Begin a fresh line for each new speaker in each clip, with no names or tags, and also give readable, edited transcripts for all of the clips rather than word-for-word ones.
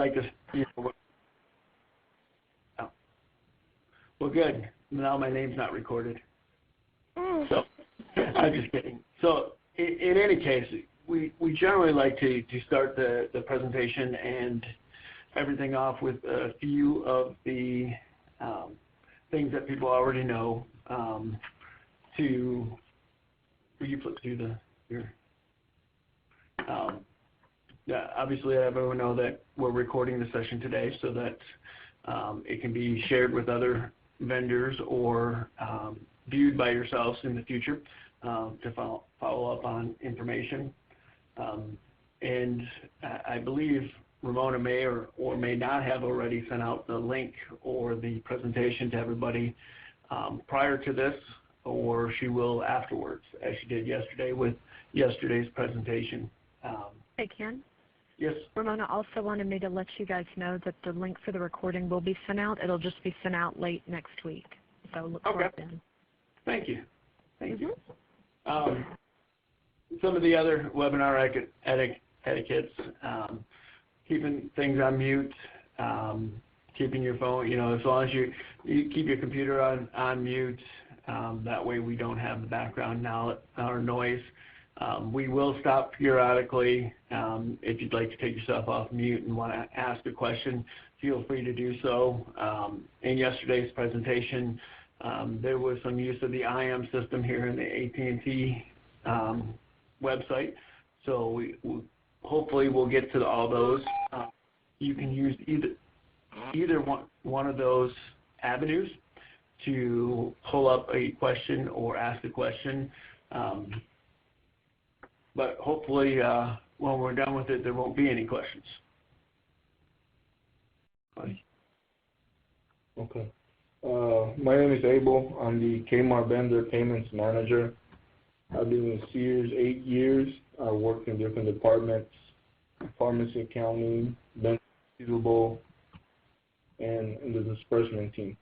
like to, oh, well, good. Now my name's not recorded. So, I'm just kidding. So, in any case, we generally like to start the presentation and everything off with a few of the things that people already know. Will you flip through obviously everyone know that we're recording the session today so that it can be shared with other vendors or viewed by yourselves in the future to follow up on information. And I believe Ramona may or may not have already sent out the link or the presentation to everybody prior to this, or she will afterwards, as she did yesterday with yesterday's presentation.
Hey, Ken?
Yes?
Ramona also wanted me to let you guys know that the link for the recording will be sent out. It'll just be sent out late next week. So look for it then.
Thank you. Thank you. Some of the other webinar etiquettes, keeping things on mute, keeping your phone, as long as you keep your computer on mute, that way we don't have the background noise. We will stop periodically. If you'd like to take yourself off mute and want to ask a question, feel free to do so. In yesterday's presentation, there was some use of the IM system here in the AT&T website. So hopefully we'll get to all those. You can use either one of those avenues to pull up a question or ask a question. But hopefully when we're done with it, there won't be any questions.
Okay. My name is Abel. I'm the Kmart Vendor Payments Manager. I've been with Sears 8 years. I worked in different departments, pharmacy, accounting, vendor receivable, and in the disbursement team.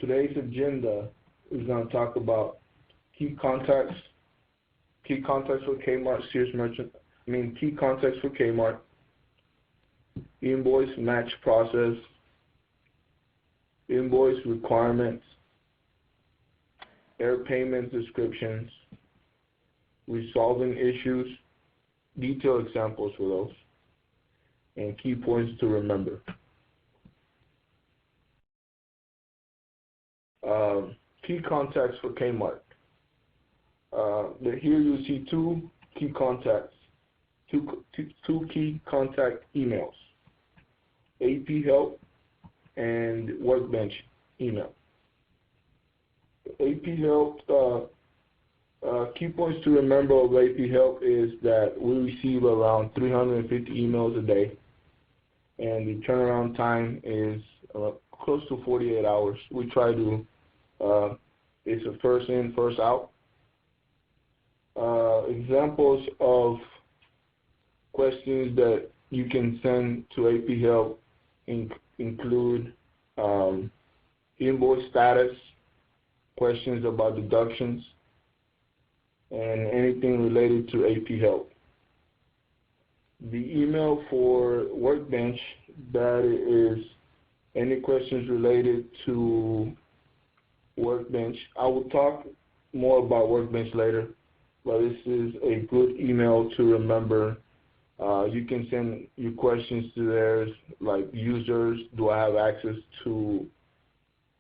Today's agenda is going to talk about key contacts for Kmart, key contacts for Kmart, invoice match process, invoice requirements, error payment descriptions, resolving issues, detailed examples for those, and key points to remember. Key contacts for Kmart. Here you see two key contacts, two key contact emails, AP Help and Workbench email. AP Help, key points to remember of AP Help is that we receive around 350 emails a day, and the turnaround time is close to 48 hours. We try to, it's a first in, first out. Examples of questions that you can send to AP Help include invoice status, questions about deductions, and anything related to AP Help. The email for Workbench, that is any questions related to Workbench. I will talk more about Workbench later, but this is a good email to remember. You can send your questions to theirs, like users, do I have access to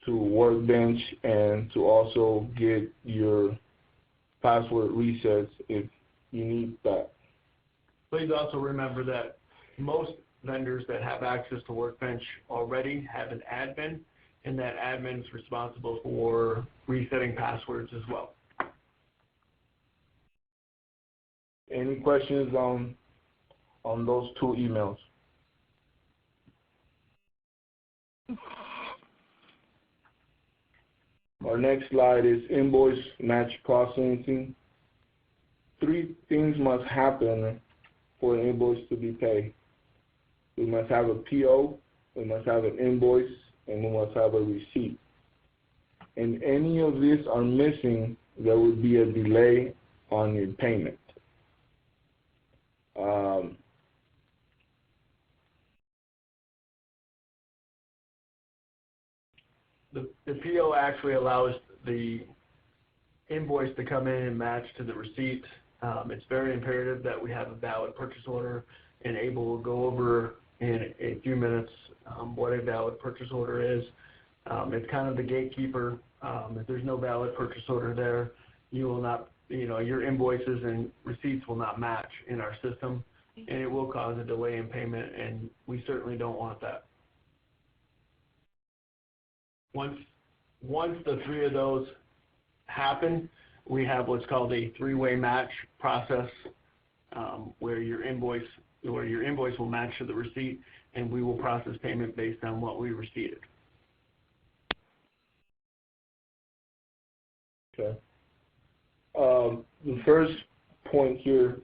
Workbench, and to also get your password resets if you need that.
Please also remember that most vendors that have access to Workbench already have an admin, and that admin is responsible for resetting passwords as well.
Any questions on those two emails? Our next slide is invoice match processing. 3 things must happen for an invoice to be paid. We must have a PO, we must have an invoice, and we must have a receipt. And any of these are missing, there would be a delay on your payment.
the PO actually allows the invoice to come in and match to the receipt. It's very imperative that we have a valid purchase order, and Abel will go over in a few minutes what a valid purchase order is. It's kind of the gatekeeper. If there's no valid purchase order there, you will not, your invoices and receipts will not match in our system, and it will cause a delay in payment, and we certainly don't want that. Once the three of those happen, we have what's called a three-way match process, where your invoice will match to the receipt, and we will process payment based on what we received.
Okay. The first point here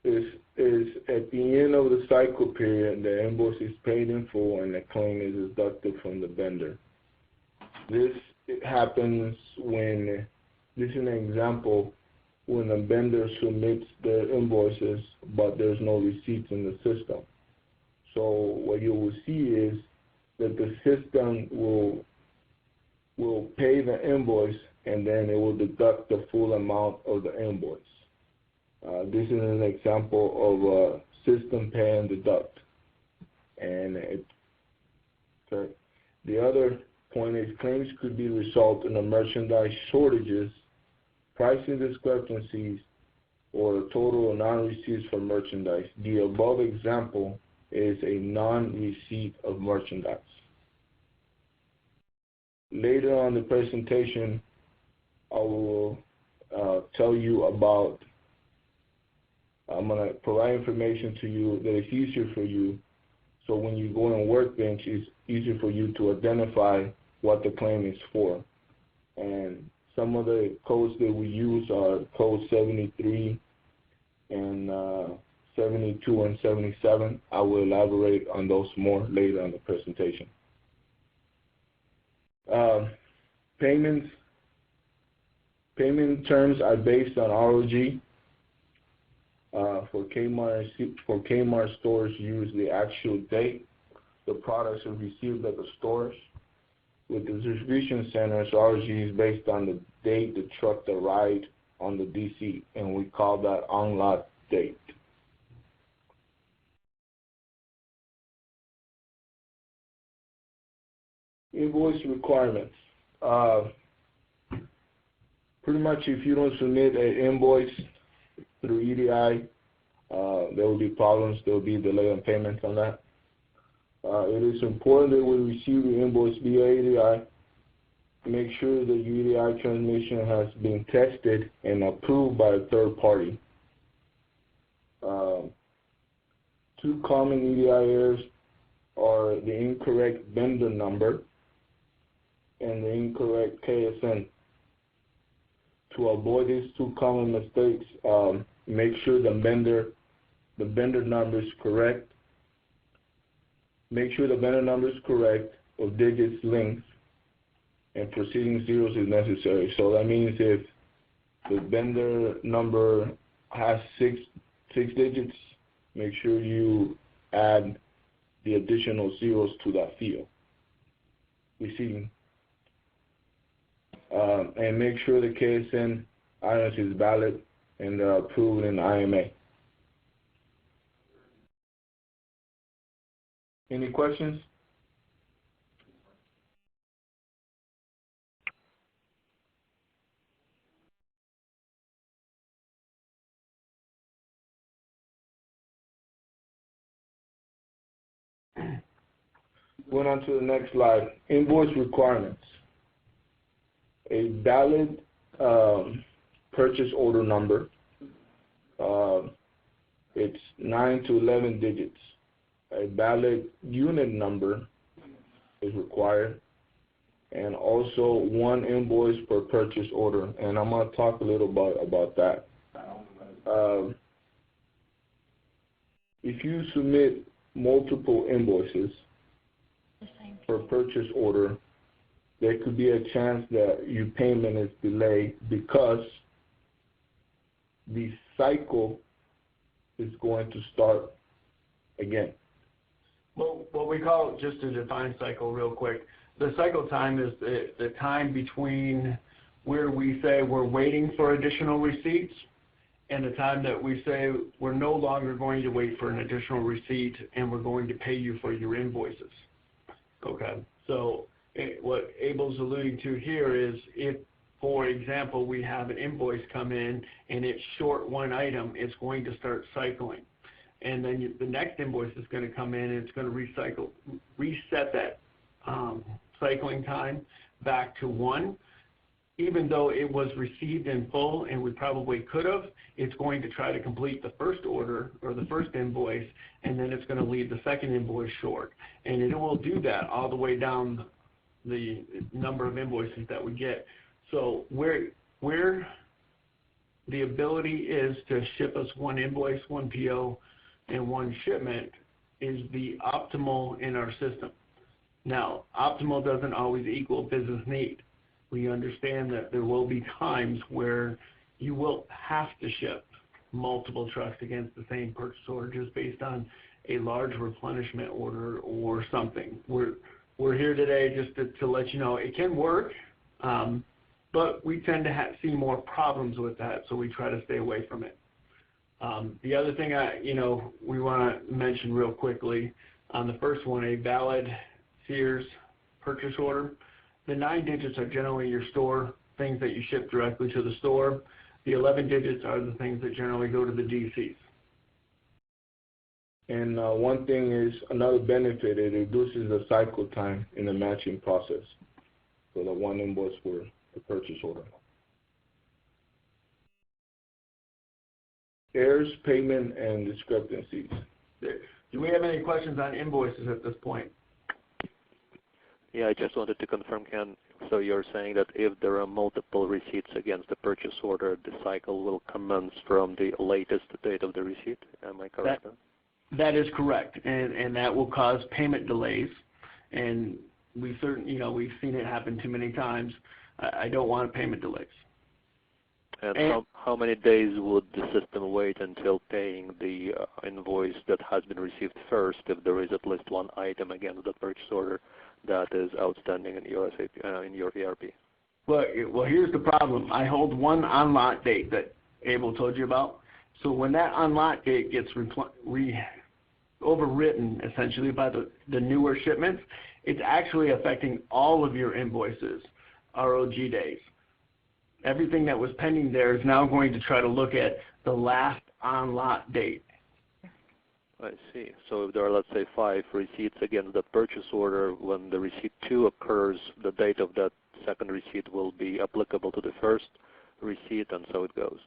is at the end of the cycle period, the invoice is paid in full and the claim is deducted from the vendor. This happens when, this is an example, when a vendor submits their invoices but there's no receipts in the system. So what you will see is that the system will pay the invoice and then it will deduct the full amount of the invoice. This is an example of a system pay and deduct. And okay. The other point is claims could be result in a merchandise shortages, pricing discrepancies, or a total of non-receipts for merchandise. The above example is a non-receipt of merchandise. Later on in the presentation, I will tell you about, I'm going to provide information to you that is easier for you, so when you go on Workbench, it's easier for you to identify what the claim is for. And some of the codes that we use are code 73 and 72 and 77. I will elaborate on those more later in the presentation. Payment terms are based on ROG. For Kmart stores, use the actual date the products are received at the stores. With the distribution centers, ROG is based on the date the truck arrived on the DC, and we call that on-lot date. Invoice requirements. Pretty much if you don't submit an invoice through EDI, there will be problems. There will be delay in payments on that. It is important that we receive the invoice via EDI. Make sure the EDI transmission has been tested and approved by a third party. Two common EDI errors are the incorrect vendor number and the incorrect KSN. To avoid these two common mistakes, make sure the vendor number is correct. Make sure the vendor number is correct, or digits length, and preceding zeros is necessary. So that means if the vendor number has six digits, make sure you add the additional zeros to that field. Receiving. And make sure the KSN items is valid and approved in the IMA. Any questions? Going on to the next slide, invoice requirements. A valid purchase order number, it's 9 to 11 digits. A valid unit number is required, and also one invoice per purchase order, and I'm going to talk a little about that. If you submit multiple invoices per purchase order, there could be a chance that your payment is delayed because the cycle is going to start again.
Well, what we call, just to define cycle real quick, the cycle time is the time between where we say we're waiting for additional receipts and the time that we say we're no longer going to wait for an additional receipt and we're going to pay you for your invoices. Okay, so what Abel's alluding to here is if, for example, we have an invoice come in and it's short one item, it's going to start cycling. And then the next invoice is going to come in and it's going to reset that cycling time back to 1. Even though it was received in full and we probably could have, it's going to try to complete the first order or the first invoice, and then it's going to leave the second invoice short. And it will do that all the way down the number of invoices that we get. So where the ability is to ship us one invoice, one PO, and one shipment is the optimal in our system. Now, optimal doesn't always equal business need. We understand that there will be times where you will have to ship multiple trucks against the same purchase order just based on a large replenishment order or something. We're here today just to let you know it can work, but we tend to see more problems with that, so we try to stay away from it. The other thing we want to mention real quickly on the first one, a valid Sears purchase order. The 9 digits are generally your store, things that you ship directly to the store. The 11 digits are the things that generally go to the DCs.
And one thing is, another benefit, it reduces the cycle time in the matching process for the one invoice for the purchase order. Errors, payment, and discrepancies.
Do we have any questions on invoices at this point?
Yeah, I just wanted to confirm, Ken. So you're saying that if there are multiple receipts against the purchase order, the cycle will commence from the latest date of the receipt? Am I correct?
That is correct, and that will cause payment delays. And we've seen it happen too many times. I don't want payment delays.
And how many days would the system wait until paying the invoice that has been received first if there is at least one item against the purchase order that is outstanding in your ERP?
Well, here's the problem. I hold one on-lot date that Abel told you about. So when that on-lot date gets overwritten, essentially, by the newer shipments, it's actually affecting all of your invoices, ROG days. Everything that was pending there is now going to try to look at the last on-lot date.
I see. So if there are, let's say, 5 receipts against the purchase order, when the receipt 2 occurs, the date of that second receipt will be applicable to the first receipt, and so it goes.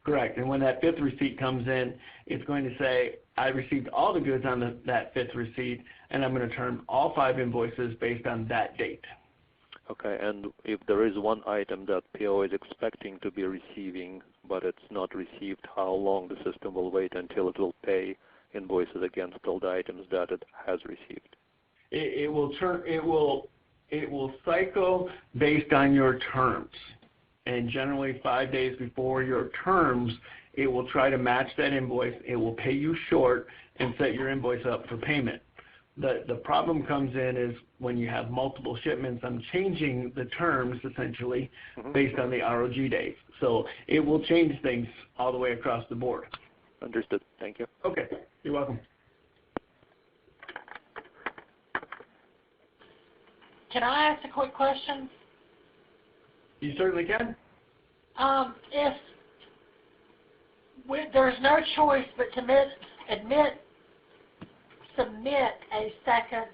Correct. And when that 5th receipt comes in, it's going to say, I received all the goods on that 5th receipt, and I'm going to turn all 5 invoices based on that date.
Okay, and if there is one item that PO is expecting to be receiving, but it's not received, how long the system will wait until it will pay invoices against all the items that it has received?
It will cycle based on your terms, and generally 5 days before your terms, it will try to match that invoice. It will pay you short and set your invoice up for payment. The problem comes in is when you have multiple shipments, I'm changing the terms essentially based on the ROG days. So it will change things all the way across the board.
Understood. Thank you.
Okay. You're welcome.
Can I ask a quick question?
You certainly can.
If there's no choice but to submit a second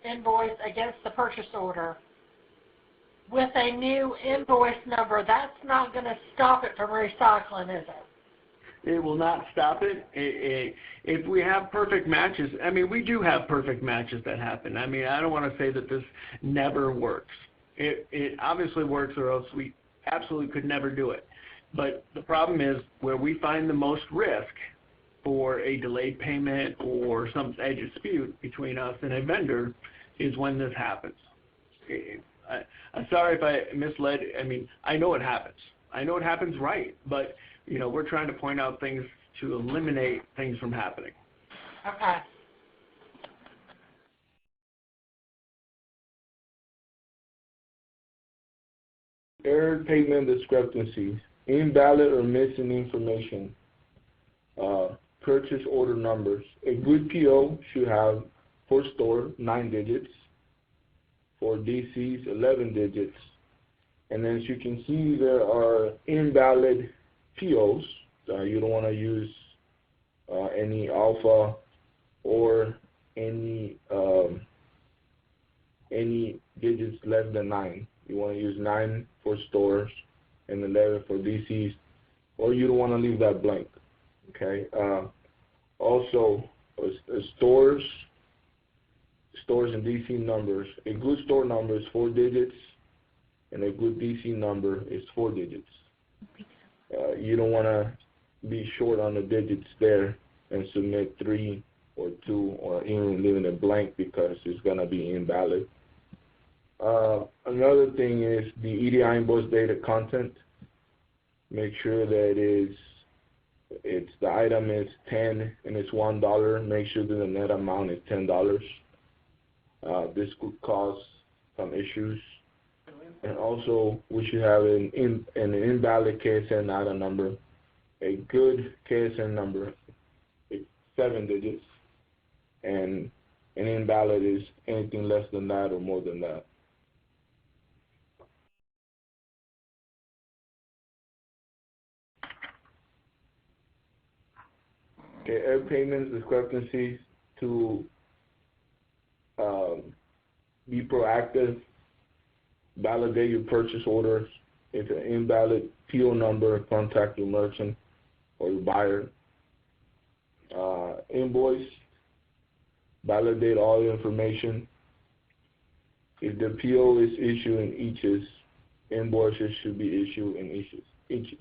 invoice against the purchase order with a new invoice number, that's not going to stop it from recycling, is it?
It will not stop it. If we have perfect matches, I mean, we do have perfect matches that happen. I mean, I don't want to say that this never works. It obviously works, or else we absolutely could never do it. But the problem is where we find the most risk for a delayed payment or a dispute between us and a vendor is when this happens. I'm sorry if I misled. I mean, I know it happens. I know it happens right, but we're trying to point out things to eliminate things from happening.
Okay.
Error payment discrepancies, invalid or missing information, purchase order numbers. A good PO should have for store 9 digits, for DCs 11 digits, and as you can see there are invalid POs. You don't want to use any alpha or any digits less than 9. You want to use 9 for stores and 11 for DCs, or you don't want to leave that blank. Okay. Also, stores and DC numbers. A good store number is 4 digits, and a good DC number is 4 digits. You don't want to be short on the digits there and submit 3 or 2 or even leaving it blank because it's going to be invalid. Another thing is the EDI invoice data content. Make sure that the item is 10 and it's $1. Make sure that the net amount is $10. This could cause some issues. And also, we should have an invalid KSN item number. A good KSN number is 7 digits, and an invalid is anything less than that or more than that. Okay, error payments discrepancies. To be proactive, validate your purchase orders. If an invalid PO number, contact your merchant or your buyer. Invoice, validate all the information. If the PO is issued in inches, invoices should be issued in inches.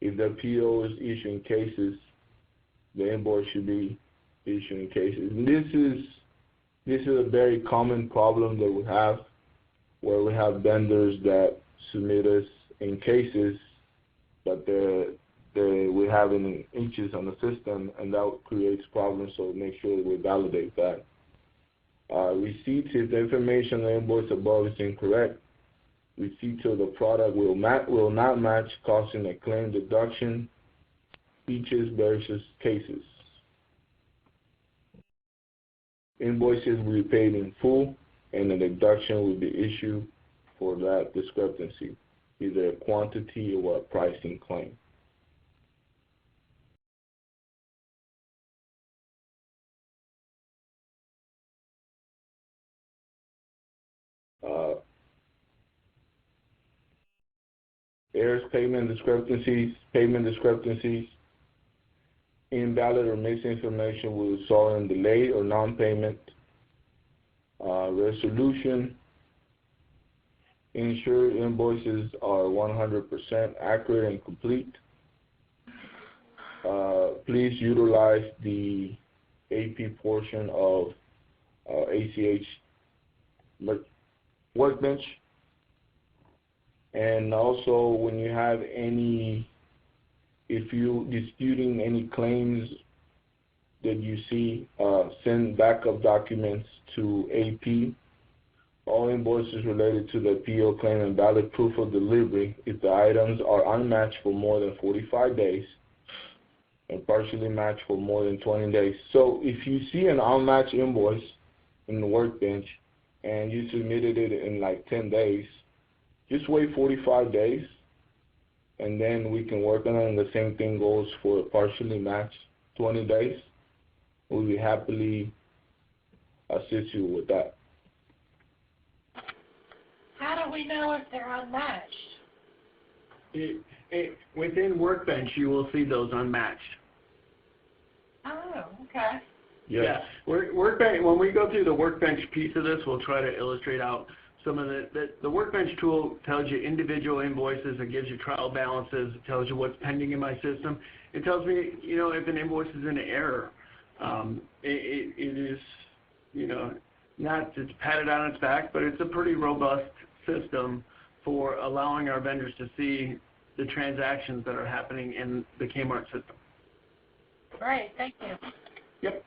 If the PO is issued in cases, the invoice should be issued in cases. And this is a very common problem that we have, where we have vendors that submit us in cases, but we have it in inches on the system, and that creates problems, so make sure that we validate that. Receipts, if the information on the invoice above is incorrect, receipts of the product will not match, causing a claim deduction, inches versus cases. Invoices will be paid in full, and a deduction will be issued for that discrepancy, either a quantity or a pricing claim. Errors, payment discrepancies, invalid or missing information will result in delay or non-payment. Resolution, ensure invoices are 100% accurate and complete. Please utilize the AP portion of ACH Workbench. And also, when you have if you're disputing any claims that you see, send backup documents to AP. All invoices related to the PO claim and valid proof of delivery if the items are unmatched for more than 45 days and partially matched for more than 20 days. So if you see an unmatched invoice in the Workbench and you submitted it in like 10 days, just wait 45 days, and then we can work on it, and the same thing goes for partially matched 20 days. We'll be happily assist you with that.
How do we know if they're unmatched?
Within Workbench, you will see those unmatched.
Oh, okay.
Yes.
Yeah. Workbench, when we go through the Workbench piece of this, we'll try to illustrate out some of the Workbench tool tells you individual invoices. It gives you trial balances. It tells you what's pending in my system. It tells me, if an invoice is in error. It is, not it's patted on its back, but it's a pretty robust system for allowing our vendors to see the transactions that are happening in the Kmart system.
Great, thank you.
Yep.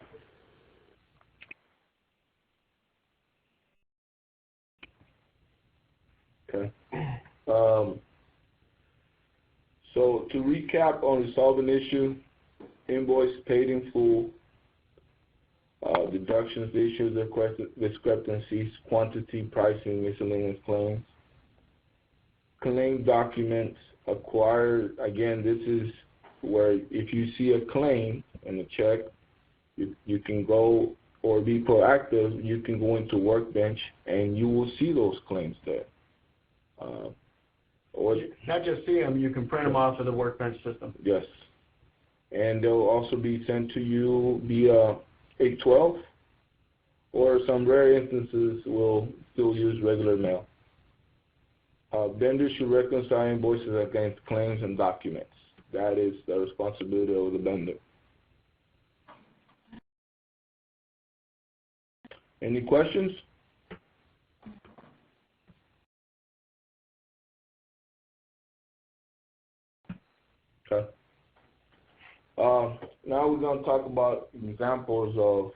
Okay. So to recap on resolving issue, invoice paid in full, deductions, issues, discrepancies, quantity, pricing, miscellaneous claims, claim documents acquired. Again, this is where if you see a claim and a check, you can go, or be proactive, you can go into Workbench and you will see those claims there. Or
not just see them, you can print them off of the Workbench system.
yes. And they'll also be sent to you via 812, or some rare instances will still use regular mail. Vendors should reconcile invoices against claims and documents. That is the responsibility of the vendor. Any questions? Okay. Now we're going to talk about examples of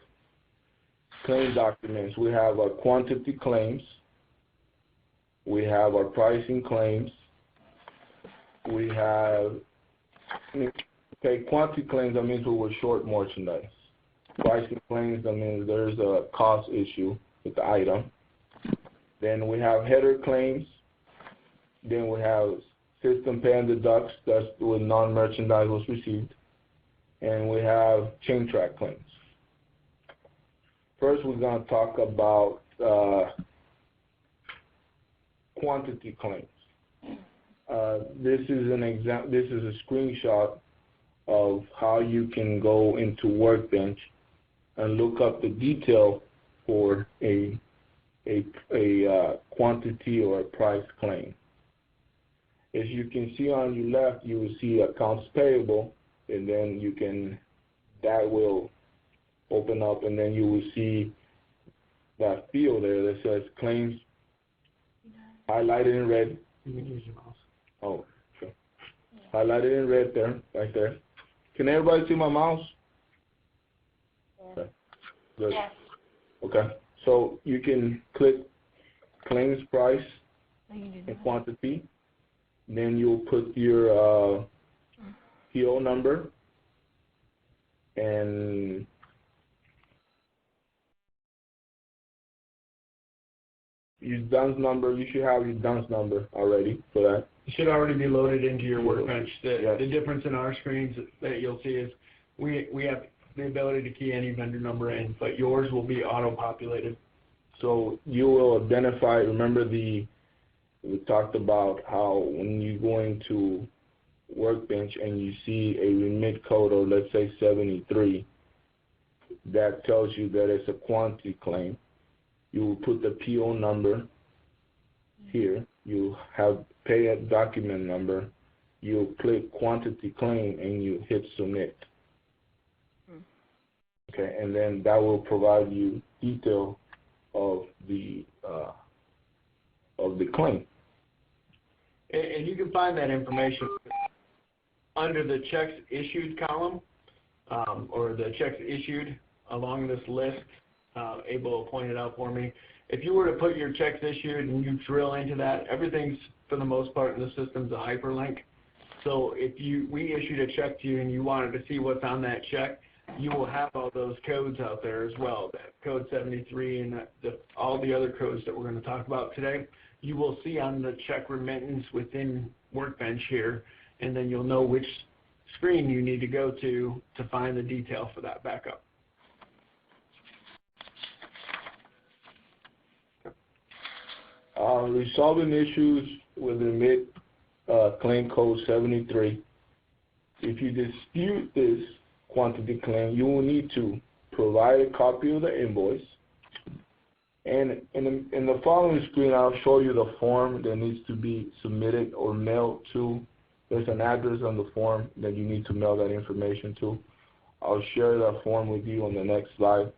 claim documents. We have our quantity claims. We have our pricing claims. We have, okay, quantity claims, that means we were short merchandise. Pricing claims, that means there's a cost issue with the item. Then we have header claims. Then we have system pay and deducts, that's when non-merchandise was received. And we have chain track claims. First, we're going to talk about quantity claims. This is a screenshot of how you can go into Workbench and look up the detail for a quantity or a price claim. As you can see on your left, you will see accounts payable, and then that will open up, and then you will see that field there that says claims highlighted in red.
You can use your mouse.
Oh, sure. Highlighted in red there, right there. Can everybody see my mouse? Okay. Good.
Yes.
Okay. So you can click claims price and quantity. Then you'll put your PO number and your DUNS number. You should have your DUNS number already for that.
It should already be loaded into your Workbench.
Yes.
The difference in our screens that you'll see is we have the ability to key any vendor number in, but yours will be auto-populated.
So you will identify, remember we talked about how when you go into Workbench and you see a remit code of, let's say, 73, that tells you that it's a quantity claim. You will put the PO number here. You have pay document number. You click quantity claim and you hit submit. Okay, and then that will provide you detail of the claim.
And you can find that information under the checks issued column, or the checks issued along this list. Abel will point it out for me. If you were to put your checks issued and you drill into that, everything's, for the most part in the system's a hyperlink. So if we issued a check to you and you wanted to see what's on that check, you will have all those codes out there as well, that code 73 and all the other codes that we're going to talk about today. You will see on the check remittance within Workbench here, and then you'll know which screen you need to go to find the detail for that backup.
Resolving issues with remit claim code 73. If you dispute this quantity claim, you will need to provide a copy of the invoice. And in the following screen, I'll show you the form that needs to be submitted or mailed to. There's an address on the form that you need to mail that information to. I'll share that form with you on the next slide.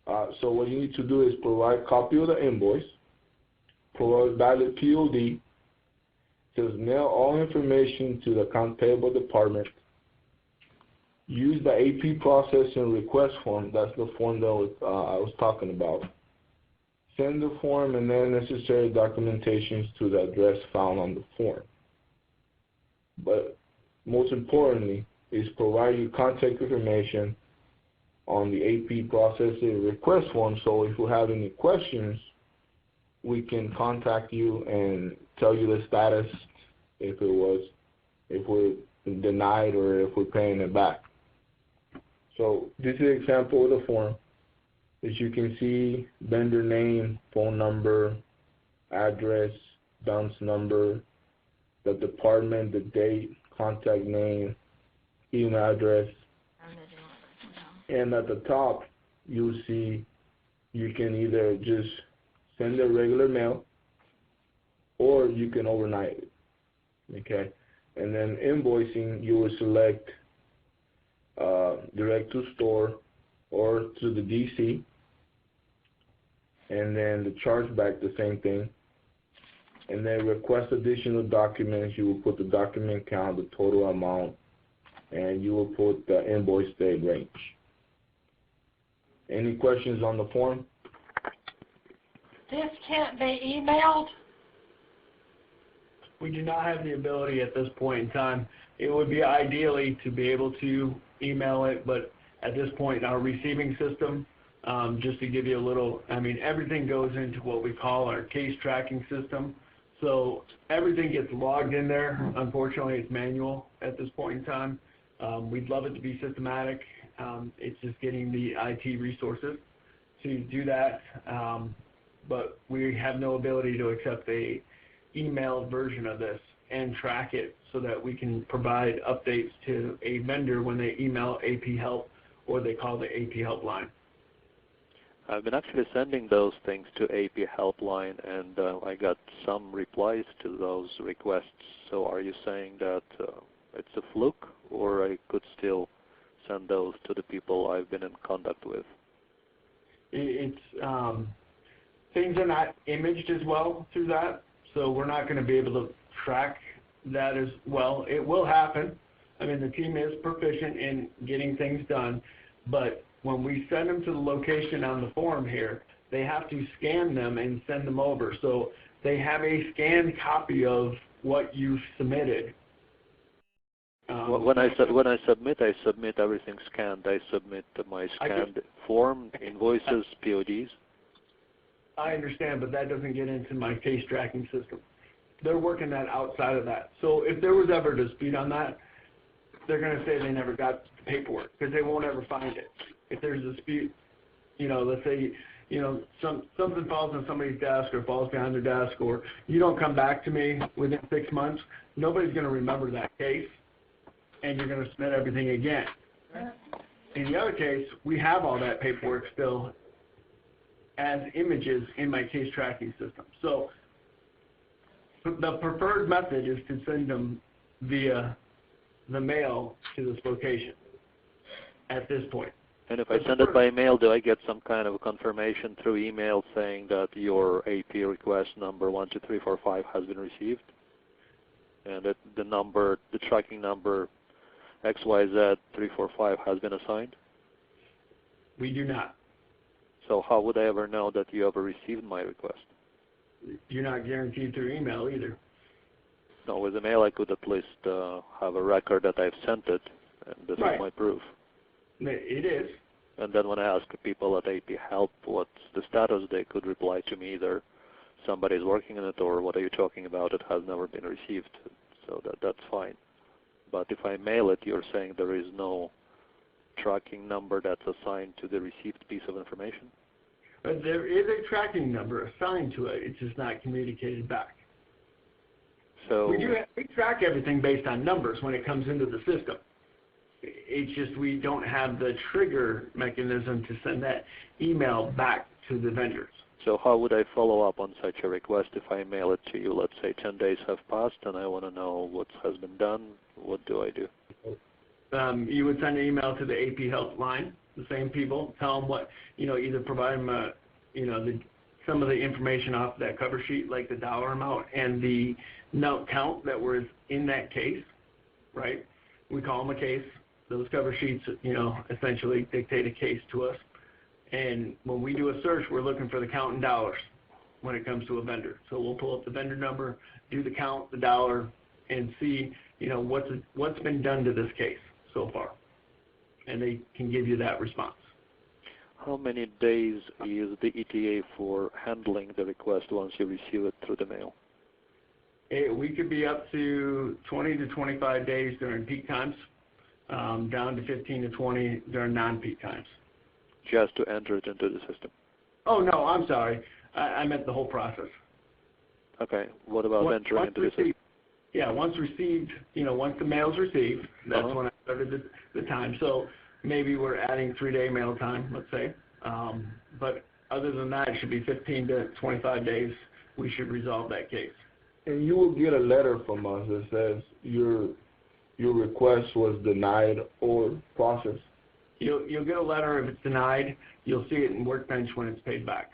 So what you need to do is provide a copy of the invoice, provide valid POD, it says mail all information to the account payable department, use the AP processing request form, that's the form that I was talking about. Send the form and then necessary documentations to the address found on the form. But most importantly is provide you contact information on the AP processor request form, so if you have any questions, we can contact you and tell you the status if we're denied or if we're paying it back. So this is an example of the form. As you can see, vendor name, phone number, address, DUNS number, the department, the date, contact name, email address. And at the top, you'll see you can either just send a regular mail or you can overnight it. Okay? And then invoicing, you will select direct to store or to the DC. And then the chargeback, the same thing. And then request additional documents, you will put the document count, the total amount, and you will put the invoice date range. Any questions on the form?
This can't be emailed?
We do not have the ability at this point in time. It would be ideally to be able to email it, but at this point in our receiving system, just to give you a little, everything goes into what we call our case tracking system. So everything gets logged in there. Unfortunately, it's manual at this point in time. We'd love it to be systematic. It's just getting the IT resources to do that. But we have no ability to accept a emailed version of this and track it so that we can provide updates to a vendor when they email AP Help or they call the AP Helpline.
I've been actually sending those things to AP Helpline, and I got some replies to those requests. So are you saying that it's a fluke, or I could still send those to the people I've been in contact with?
It's things are not imaged as well through that, so we're not going to be able to track that as well. It will happen. The team is proficient in getting things done, but when we send them to the location on the form here, they have to scan them and send them over. So they have a scanned copy of what you submitted.
When I submit everything scanned. I submit my scanned form, invoices, PODs.
I understand, but that doesn't get into my case tracking system. They're working that outside of that. So if there was ever a dispute on that, they're going to say they never got the paperwork because they won't ever find it. If there's a dispute, let's say, something falls on somebody's desk or falls behind their desk, or you don't come back to me within 6 months, nobody's going to remember that case, and you're going to submit everything again. In the other case, we have all that paperwork still as images in my case tracking system. So the preferred method is to send them via the mail to this location at this point.
And if I send it by mail, do I get some kind of confirmation through email saying that your AP request number 12345 has been received, and that the tracking number XYZ345 has been assigned?
We do not.
So how would I ever know that you ever received my request?
You're not guaranteed through email either.
No, with the mail I could at least have a record that I've sent it, and this is my proof.
It is.
And then when I ask people at AP Help what's the status, they could reply to me either somebody's working on it or what are you talking about, it has never been received. So that's fine. But if I mail it, you're saying there is no tracking number that's assigned to the received piece of information?
But there is a tracking number assigned to it. It's just not communicated back.
So
we track everything based on numbers when it comes into the system. It's just we don't have the trigger mechanism to send that email back to the vendors.
So how would I follow up on such a request if I mail it to you? Let's say 10 days have passed and I want to know what has been done. What do I do?
You would send an email to the AP Help line, the same people, tell them what, either provide them, some of the information off that cover sheet, like the dollar amount and the note count that was in that case, right? We call them a case. Those cover sheets, essentially dictate a case to us. And when we do a search, we're looking for the count in dollars when it comes to a vendor. So we'll pull up the vendor number, do the count, the dollar, and see, what's been done to this case so far. And they can give you that response.
How many days is the ETA for handling the request once you receive it through the mail?
We could be up to 20 to 25 days during peak times, down to 15 to 20 during non-peak times.
Just to enter it into the system?
Oh, no, I'm sorry. I meant the whole process.
Okay. What about entering into the system?
Yeah, once received, once the mail's received, that's when I started the time. So maybe we're adding 3-day mail time, let's say. But other than that, it should be 15 to 25 days. We should resolve that case.
And you will get a letter from us that says your request was denied or processed.
You'll get a letter if it's denied. You'll see it in Workbench when it's paid back.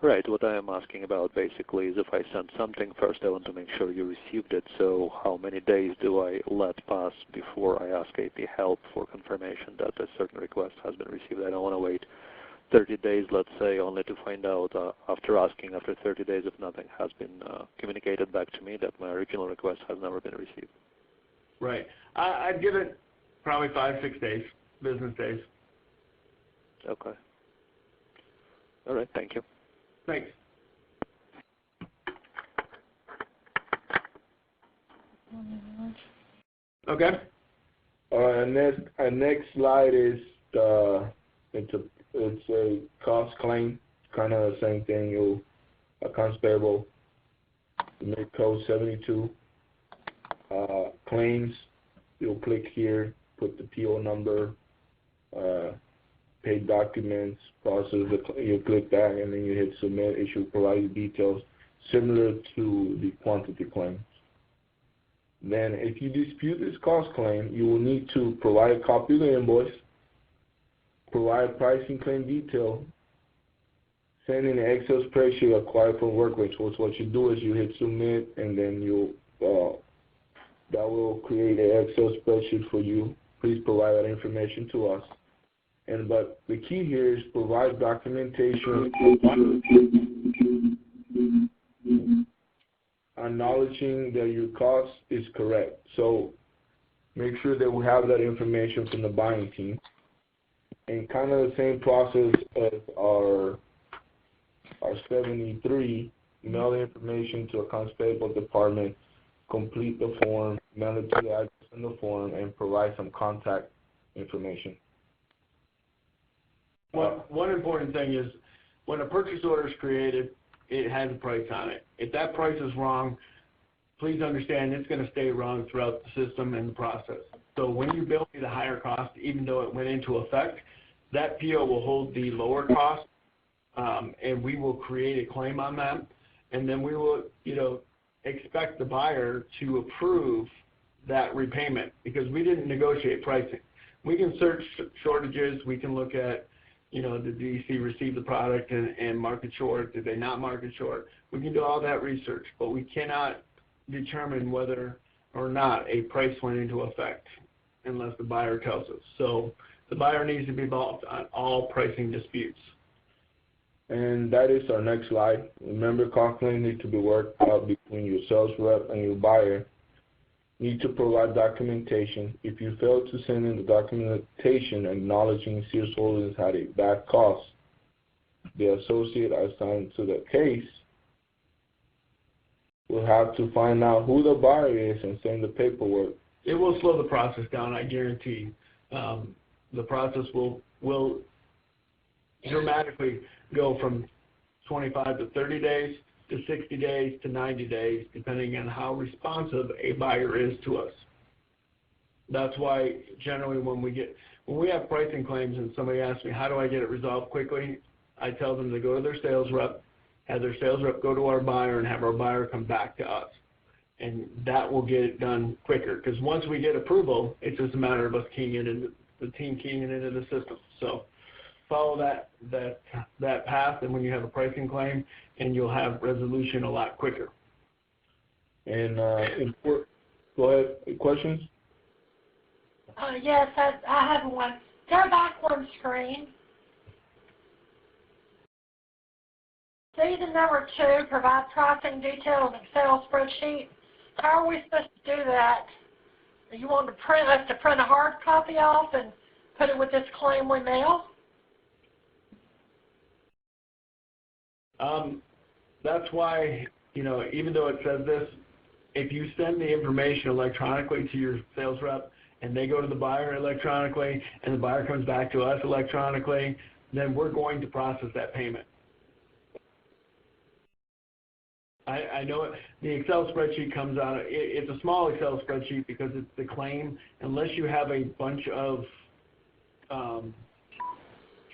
Right. What I am asking about basically is if I send something, first I want to make sure you received it. So how many days do I let pass before I ask AP help for confirmation that a certain request has been received? I don't want to wait 30 days, let's say, only to find out after 30 days if nothing has been communicated back to me that my original request has never been received.
Right. I'd give it probably 5-6 days, business days.
Okay. All right. Thank you.
Thanks. Okay.
Our next slide is it's a cost claim, kind of the same thing. Accounts payable, mid code 72. Claims, you'll click here, put the PO number, paid documents, process, you click that, and then you hit submit. It should provide you details similar to the quantity claims. Then if you dispute this cost claim, you will need to provide a copy of the invoice, provide pricing claim detail, send in an Excel spreadsheet acquired from Workbench. So what you do is you hit submit, and then that will create an Excel spreadsheet for you. Please provide that information to us. But the key here is provide documentation acknowledging that your cost is correct. So make sure that we have that information from the buying team. And kind of the same process as our 73, mail the information to accounts payable department, complete the form, mail it to the address in the form, and provide some contact information.
One important thing is when a purchase order is created, it has a price on it. If that price is wrong, please understand it's going to stay wrong throughout the system and the process. So when you bill me the higher cost, even though it went into effect, that PO will hold the lower cost, and we will create a claim on that, and then we will, expect the buyer to approve that repayment because we didn't negotiate pricing. We can search shortages. We can look at, did DC receive the product and market short? Did they not market short? We can do all that research, but we cannot determine whether or not a price went into effect unless the buyer tells us. So the buyer needs to be involved on all pricing disputes.
And that is our next slide. Remember, cost claim need to be worked out between your sales rep and your buyer. Need to provide documentation. If you fail to send in the documentation acknowledging Sears Holdings had a bad cost, the associate assigned to the case will have to find out who the buyer is and send the paperwork.
It will slow the process down, I guarantee. The process will dramatically go from 25 to 30 days to 60 days to 90 days, depending on how responsive a buyer is to us. That's why generally when we have pricing claims and somebody asks me, how do I get it resolved quickly? I tell them to go to their sales rep, have their sales rep go to our buyer, and have our buyer come back to us. And that will get it done quicker, because once we get approval, it's just a matter of us keying it into the team keying it into the system. So follow that path, and when you have a pricing claim, and you'll have resolution a lot quicker.
And go ahead. Questions?
Yes, I have one. Go back one screen. see the number 2, provide pricing detail in Excel spreadsheet. How are we supposed to do that? You want us to print a hard copy off and put it with this claim we mail?
That's why, even though it says this, if you send the information electronically to your sales rep and they go to the buyer electronically and the buyer comes back to us electronically, then we're going to process that payment. I know the Excel spreadsheet comes out, it's a small Excel spreadsheet because it's the claim. Unless you have a bunch of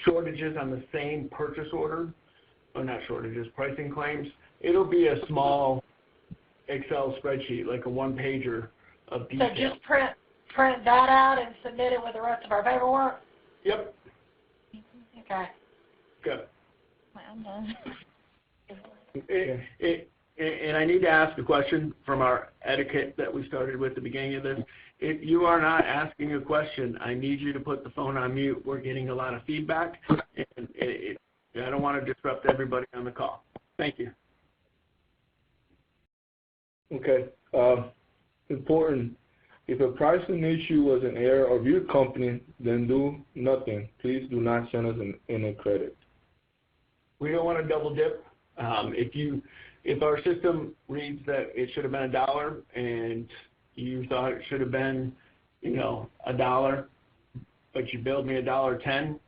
shortages on the same purchase order, or not shortages, pricing claims, it'll be a small Excel spreadsheet, like a one-pager of detail.
So just print that out and submit it with the rest of our paperwork?
Yep.
Okay.
Good.
I'm done.
And I need to ask a question from our etiquette that we started with at the beginning of this. If you are not asking a question, I need you to put the phone on mute. We're getting a lot of feedback, and I don't want to disrupt everybody on the call. Thank you.
Okay. Important. If a pricing issue was an error of your company, then do nothing. Please do not send us any credit.
We don't want to double dip. If our system reads that it should have been $1 and you thought it should have been, $1, but you billed me $1.10,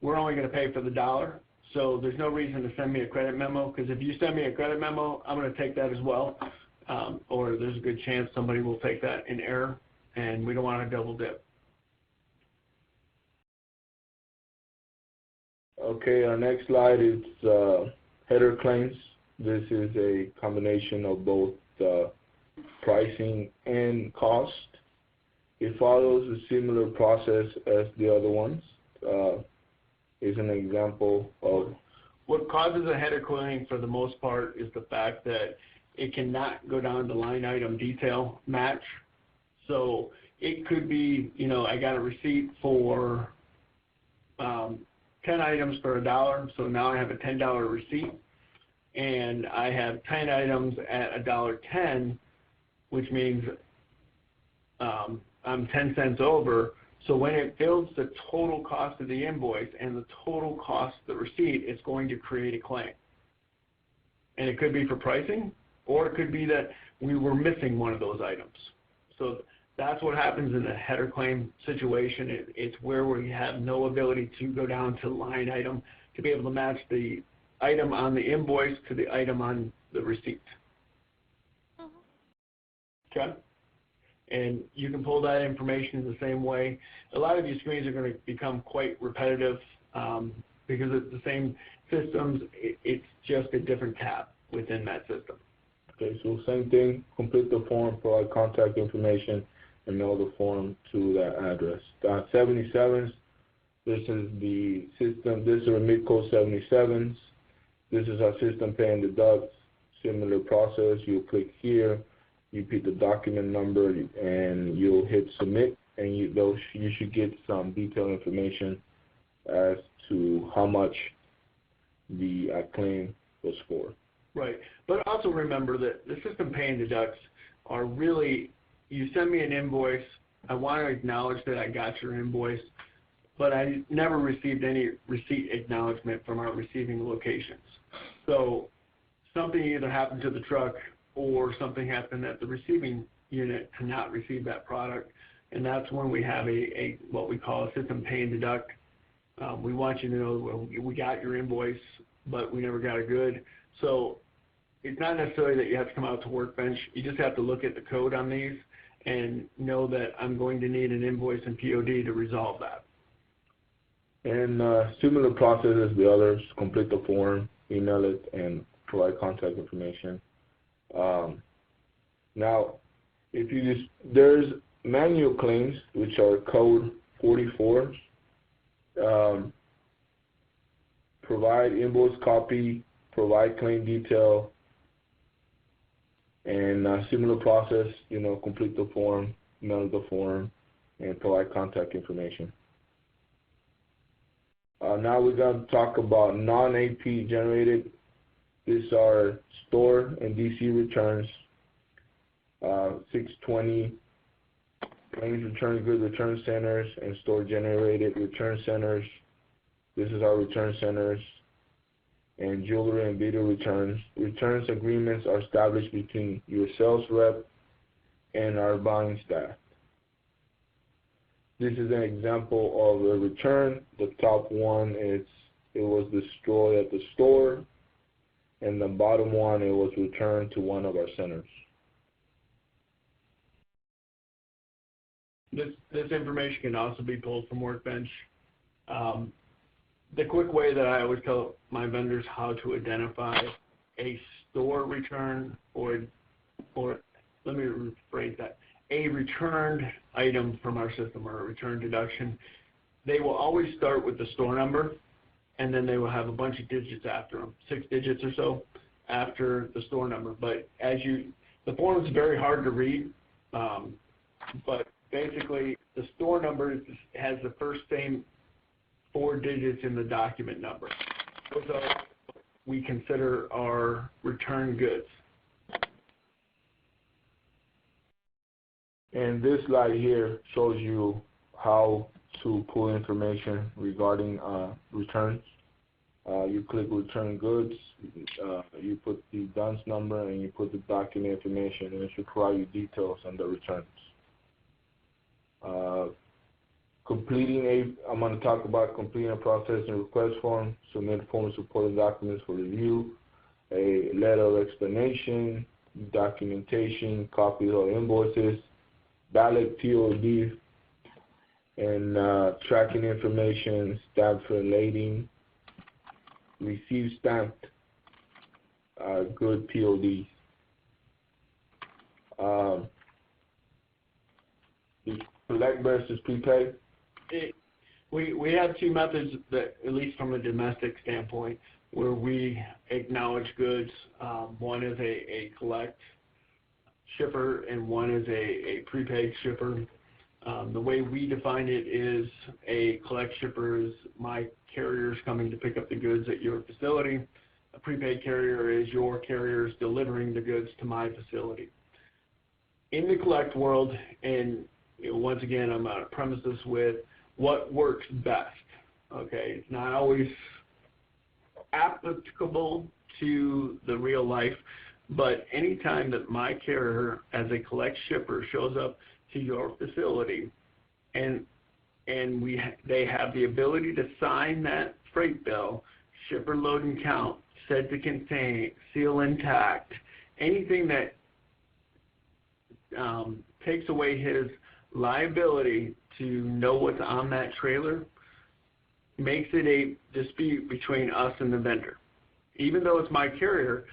we're only going to pay for the $1. So there's no reason to send me a credit memo, because if you send me a credit memo, I'm going to take that as well, or there's a good chance somebody will take that in error, and we don't want to double dip.
Okay, our next slide is header claims. This is a combination of both pricing and cost. It follows a similar process as the other ones. Is an example of
what causes a header claim for the most part is the fact that it cannot go down to line item detail match. So it could be, I got a receipt for 10 items for $1, so now I have a $10 receipt, and I have 10 items at $1.10, which means I'm 10 cents over. So when it builds the total cost of the invoice and the total cost of the receipt, it's going to create a claim. And it could be for pricing, or it could be that we were missing one of those items. So that's what happens in a header claim situation. It's where we have no ability to go down to line item to be able to match the item on the invoice to the item on the receipt. Okay? And you can pull that information the same way. A lot of these screens are going to become quite repetitive because it's the same systems. It's just a different tab within that system.
Okay, so same thing, complete the form, provide contact information, and mail the form to that address. 77s, this is the system, this is remit code 77s. This is our system pay and deduct. Similar process, you'll click here, you pick the document number, and you'll hit submit, and you should get some detailed information as to how much the claim was for.
Right, but also remember that the system pay and deducts are really, you send me an invoice, I want to acknowledge that I got your invoice, but I never received any receipt acknowledgement from our receiving locations. So something either happened to the truck or something happened at the receiving unit to not receive that product, and that's when we have a what we call a system pay and deduct. We want you to know, well, we got your invoice, but we never got a good. So it's not necessarily that you have to come out to Workbench. You just have to look at the code on these and know that I'm going to need an invoice and POD to resolve that.
And similar process as the others, complete the form, email it, and provide contact information. Now, there's manual claims, which are code 44. Provide invoice copy, provide claim detail, and similar process, complete the form, mail the form, and provide contact information. Now we're going to talk about non-AP generated. These are store and DC returns, 620 claims return good return centers and store generated return centers. This is our return centers. And jewelry and video returns. Returns agreements are established between your sales rep and our buying staff. This is an example of a return. The top one is it was destroyed at the store, and the bottom one it was returned to one of our centers.
This information can also be pulled from Workbench. The quick way that I always tell my vendors how to identify a store return or let me rephrase that, a returned item from our system or a return deduction, they will always start with the store number, and then they will have a bunch of digits after them, 6 digits or so after the store number. But the form is very hard to read, but basically the store number has the first same 4 digits in the document number. So we consider our return goods.
And this slide here shows you how to pull information regarding returns. You click return goods, you put the DUNS number, and you put the document information, and it should provide you details on the returns. I'm going to talk about completing a process and request form, submit form supporting documents for review, a letter of explanation, documentation, copies of invoices, valid POD, and tracking information, stamped relating, receive stamped good PODs. The collect versus prepay.
We have 2 methods that, at least from a domestic standpoint, where we acknowledge goods. One is a collect shipper and one is a prepaid shipper. The way we define it is a collect shipper is my carriers coming to pick up the goods at your facility. A prepaid carrier is your carriers delivering the goods to my facility. In the collect world, and once again, I'm going to premise this with what works best. Okay, it's not always applicable to the real life, but anytime that my carrier as a collect shipper shows up to your facility and they have the ability to sign that freight bill, shipper load and count, said to contain, seal intact, anything that takes away his liability to know what's on that trailer, makes it a dispute between us and the vendor. Even though it's my carrier,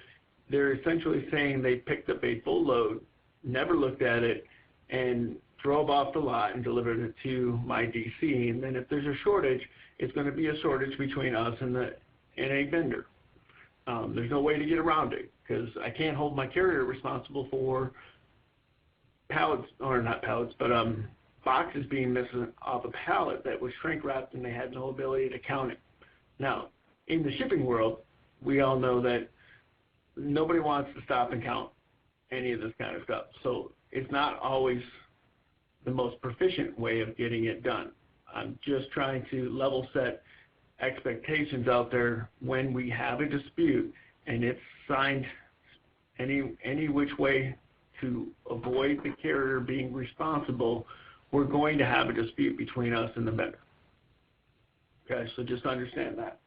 they're essentially saying they picked up a full load, never looked at it, and drove off the lot and delivered it to my DC. And then if there's a shortage, it's going to be a shortage between us and a vendor. There's no way to get around it because I can't hold my carrier responsible for pallets, or not pallets, but boxes being missing off a pallet that was shrink wrapped and they had no ability to count it. Now, in the shipping world, we all know that nobody wants to stop and count any of this kind of stuff. So it's not always the most proficient way of getting it done. I'm just trying to level set expectations out there when we have a dispute and it's signed any which way to avoid the carrier being responsible, we're going to have a dispute between us and the vendor. Okay, so just understand that.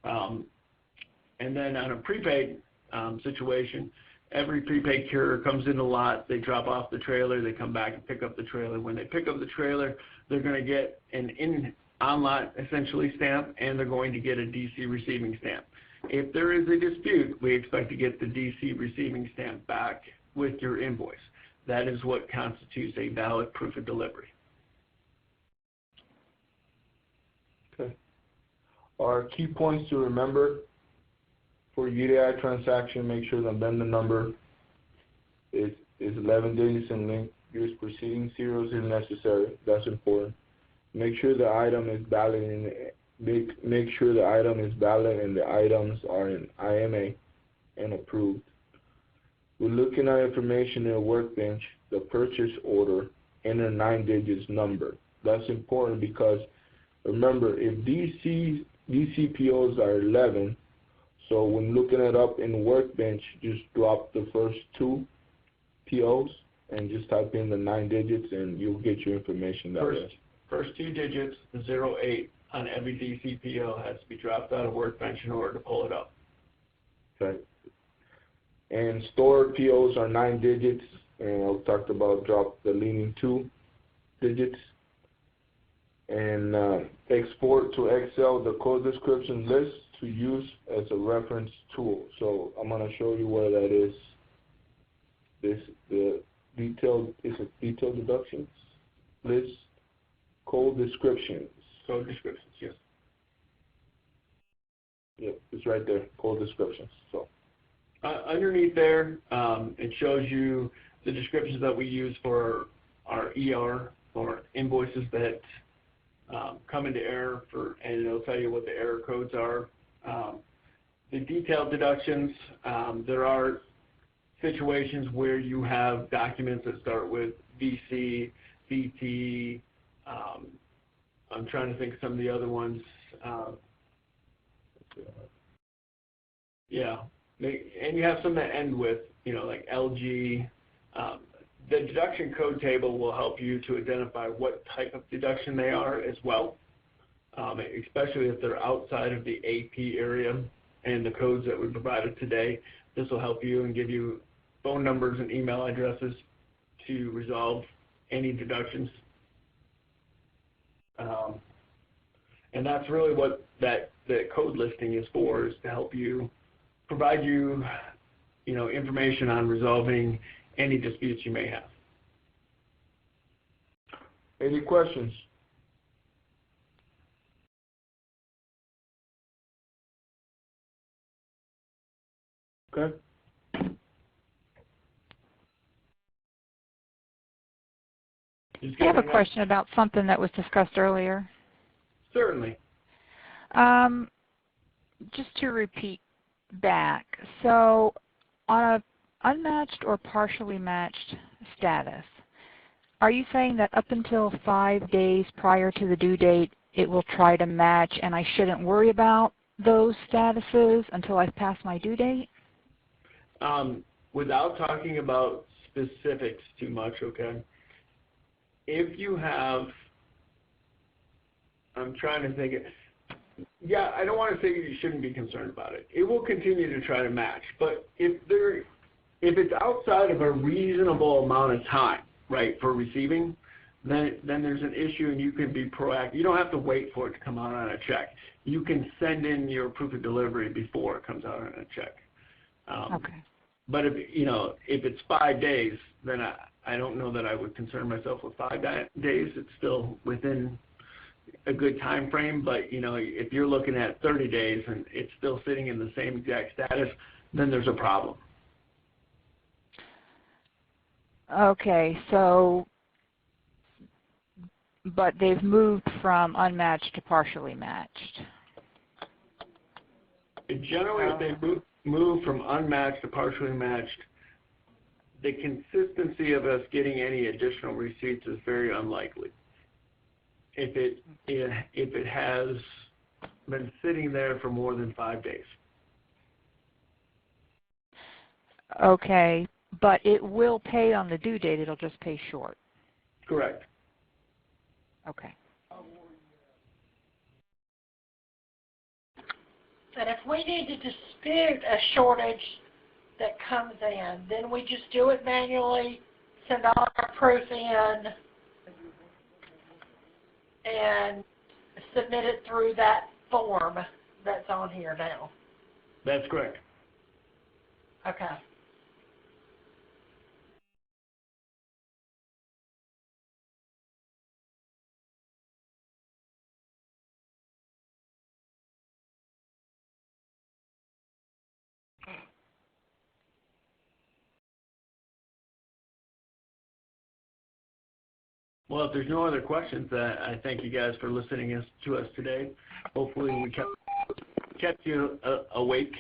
And then on a prepaid situation, every prepaid carrier comes in a lot, they drop off the trailer, they come back and pick up the trailer. When they pick up the trailer, they're going to get an on-lot essentially stamp, and they're going to get a DC receiving stamp. If there is a dispute, we expect to get the DC receiving stamp back with your invoice. That is what constitutes a valid proof of delivery.
Okay. Our key points to remember for UDI transaction: make sure the vendor number is 11 digits and linked. Use preceding zeros if necessary. That's important. Make sure the item is valid make sure the item is valid and the items are in IMA and approved. We're looking at information in a Workbench, the purchase order, enter 9 digits number. That's important because remember, if DCPOs are 11, so when looking it up in Workbench, just drop the first 2 POs and just type in the 9 digits and you'll get your information that way.
First 2 digits, 08, on every DCPO has to be dropped out of Workbench in order to pull it up.
Okay. And stored POs are 9 digits, and I talked about drop the leading 2 digits. And export to Excel the code description list to use as a reference tool. So I'm going to show you where that is. The detailed deductions list, code descriptions.
Code descriptions, yes.
Yep, it's right there, code descriptions. So
underneath there, it shows you the descriptions that we use for our ER or invoices that come into error, and it'll tell you what the error codes are. The detailed deductions, there are situations where you have documents that start with VC, VT. I'm trying to think of some of the other ones. Yeah, and you have some that end with, like LG. The deduction code table will help you to identify what type of deduction they are as well, especially if they're outside of the AP area and the codes that we provided today. This will help you and give you phone numbers and email addresses to resolve any deductions. And that's really what the code listing is for, is to help you, provide you, information on resolving any disputes you may have.
any questions? Okay.
I have a question about something that was discussed earlier.
Certainly.
Just to repeat back, so on a unmatched or partially matched status, are you saying that up until 5 days prior to the due date, it will try to match and I shouldn't worry about those statuses until I've passed my due date?
Without talking about specifics too much, okay? If you have, I'm trying to think, yeah, I don't want to say you shouldn't be concerned about it. It will continue to try to match, but if it's outside of a reasonable amount of time, right, for receiving, then there's an issue and you can be proactive. You don't have to wait for it to come out on a check. You can send in your proof of delivery before it comes out on a check.
Okay.
But if it's 5 days, then I don't know that I would concern myself with 5 days. It's still within a good time frame, but if you're looking at 30 days and it's still sitting in the same exact status, then there's a problem.
Okay, so, but they've moved from unmatched to partially matched.
Generally, if they move from unmatched to partially matched, the consistency of us getting any additional receipts is very unlikely. If it has been sitting there for more than 5 days.
Okay, but it will pay on the due date. It'll just pay short.
Correct.
Okay.
And if we need to dispute a shortage that comes in, then we just do it manually, send all our proof in, and submit it through that form that's on here now.
That's correct.
Okay.
Well, if there's no other questions, I thank you guys for listening to us today. Hopefully we kept you awake